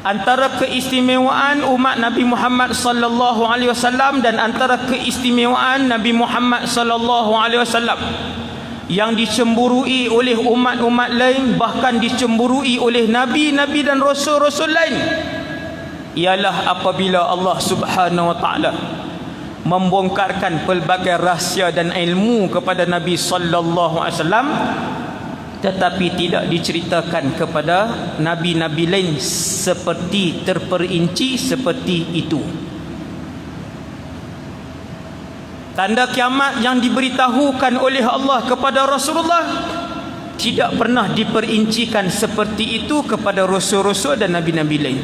antara keistimewaan umat Nabi Muhammad sallallahu alaihi wasallam dan antara keistimewaan Nabi Muhammad sallallahu alaihi wasallam yang dicemburui oleh umat-umat lain, bahkan dicemburui oleh nabi-nabi dan rasul-rasul lain, ialah apabila Allah Subhanahu wa taala membongkarkan pelbagai rahsia dan ilmu kepada Nabi sallallahu alaihi wasallam, tetapi tidak diceritakan kepada nabi-nabi lain seperti terperinci seperti itu. Tanda kiamat yang diberitahukan oleh Allah kepada Rasulullah tidak pernah diperincikan seperti itu kepada rasul-rasul dan nabi-nabi lain.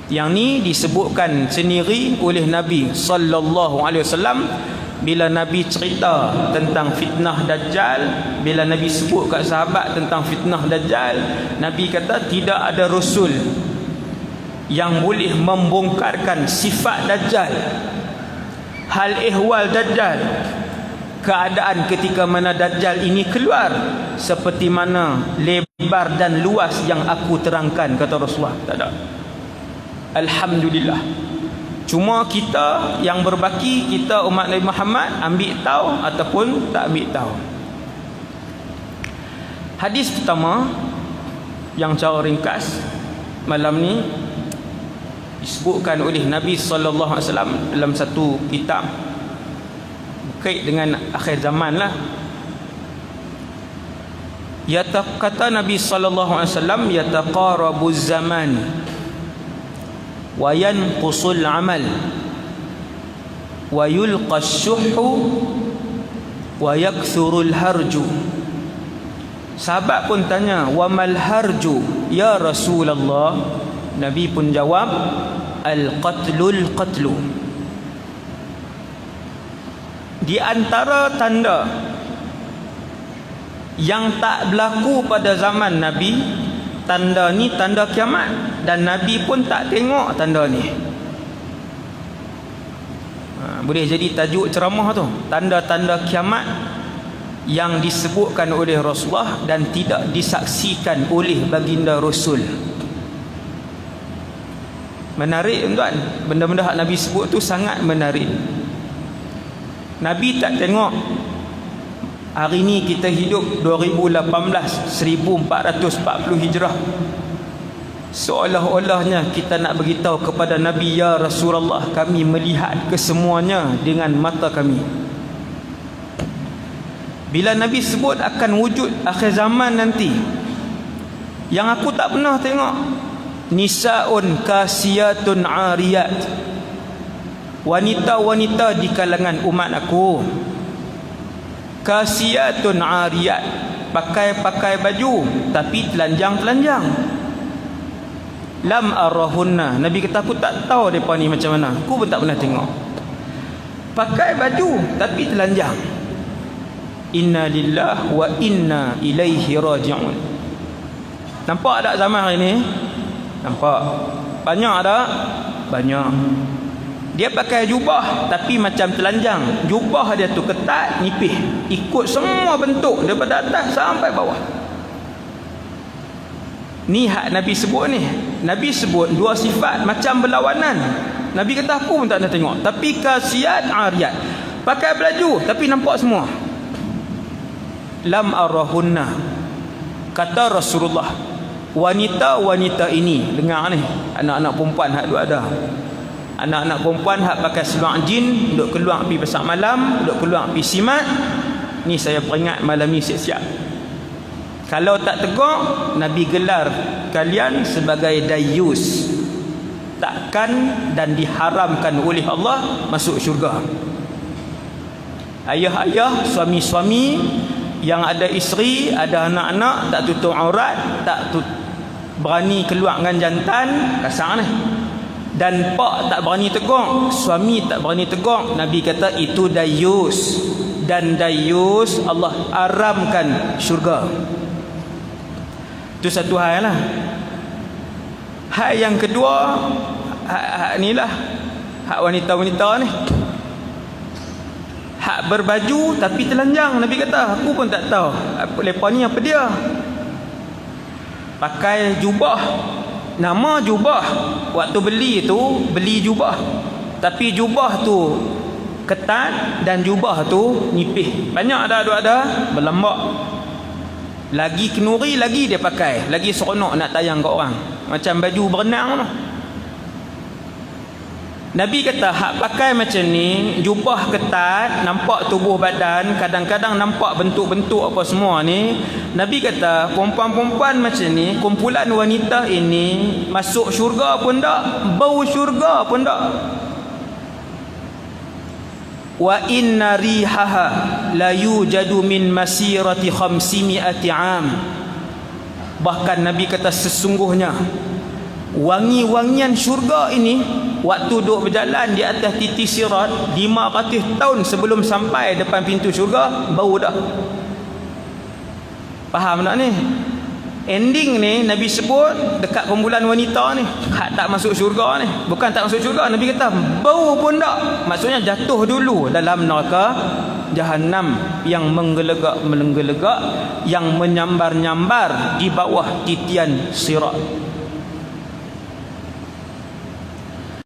Yang ni disebutkan sendiri oleh Nabi sallallahu alaihi wasallam bila Nabi cerita tentang fitnah Dajjal. Bila Nabi sebut kat sahabat tentang fitnah Dajjal, Nabi kata tidak ada rasul yang boleh membongkarkan sifat Dajjal, hal ehwal Dajjal, keadaan ketika mana Dajjal ini keluar, seperti mana lebar dan luas yang aku terangkan, kata Rasulullah. Tak ada. Alhamdulillah. Cuma kita yang berbaki, kita umat Nabi Muhammad ambil tahu ataupun tak ambil tahu. Hadis pertama yang cara ringkas malam ni disebutkan oleh Nabi sallallahu alaihi wasallam dalam satu kitab berkait dengan akhir zaman lah. Kata Nabi sallallahu alaihi wasallam, yataqarabuz zaman wa yanqusul amal wa yulqash syuhu wa yakthurul harju. Sahabat pun tanya, wa mal harju ya Rasulullah? Nabi pun jawab, al-qatlul qatlu. Di antara tanda yang tak berlaku pada zaman Nabi, tanda ni tanda kiamat, dan Nabi pun tak tengok tanda ni. Boleh jadi tajuk ceramah tu, tanda-tanda kiamat yang disebutkan oleh Rasulullah dan tidak disaksikan oleh baginda Rasul. Menarik tuan, benda-benda yang Nabi sebut tu sangat menarik. Nabi tak tengok hari ni kita hidup 2018 1440 Hijrah, seolah-olahnya kita nak beritahu kepada Nabi, ya Rasulullah, kami melihat kesemuanya dengan mata kami. Bila Nabi sebut akan wujud akhir zaman nanti, yang aku tak pernah tengok, nisaun kasiyatun ariyat, wanita-wanita di kalangan umat aku, kasiyatun ariyat, pakai baju tapi telanjang-telanjang. Lam arahunna, Nabi kata aku tak tahu mereka ni macam mana, aku pun tak pernah tengok. Pakai baju tapi telanjang. Inna lillahi wa inna ilaihi raji'un. Nampak tak zaman hari ni? Nampak. Banyak tak? Banyak. Dia pakai jubah tapi macam telanjang. Jubah dia tu ketat, nipis, ikut semua bentuk daripada atas sampai bawah. Ni hak Nabi sebut ni. Nabi sebut dua sifat macam berlawanan. Nabi kata aku pun tak nak tengok. Tapi kasiyat ariyat, pakai baju tapi nampak semua. Lam arahunna, kata Rasulullah, wanita-wanita ini, dengar ni, anak-anak perempuan hak duk ada, anak-anak perempuan hak pakai seluar jin, duk keluar pergi pasar malam, duk keluar pergi simat. Ni saya peringat malam ni siap-siap. Kalau tak tegak, Nabi gelar kalian sebagai dayus, takkan dan diharamkan oleh Allah masuk syurga. Ayah-ayah, suami-suami yang ada isteri, ada anak-anak, tak tutup aurat, berani keluar dengan jantan, kasar ni. Dan pak tak berani tegak, suami tak berani tegak, Nabi kata itu dayus. Dan dayus Allah haramkan syurga. Itu satu hal lah. Hak yang kedua, hak ni lah, hak wanita-wanita ni, hak berbaju tapi telanjang. Nabi kata aku pun tak tahu lepas ni apa dia. pakai jubah. Nama jubah, waktu beli tu beli jubah, tapi jubah tu ketat dan jubah tu nipis. Banyak ada berlambak. Lagi kenuri lagi dia pakai, lagi seronok nak tayang kat orang. Macam baju berenang tu. Nabi kata hak pakai macam ni, jubah ketat, nampak tubuh badan, kadang-kadang nampak bentuk-bentuk apa semua ni. Nabi kata perempuan-perempuan macam ni, kumpulan wanita ini masuk syurga pun tak, bau syurga pun tak. Wa inna rihaha la yujadu min masirati 500 am. Bahkan Nabi kata sesungguhnya wangi-wangian syurga ini waktu duduk berjalan di atas titi sirat 500 tahun sebelum sampai depan pintu syurga, bau dah. Faham tak ni? Ending ni Nabi sebut dekat kumpulan wanita ni, hak tak masuk syurga ni, bukan tak masuk syurga, Nabi kata bau pun tak. Maksudnya jatuh dulu dalam neraka Jahannam yang menggelegak-menggelegak, yang menyambar-nyambar di bawah titian sirat.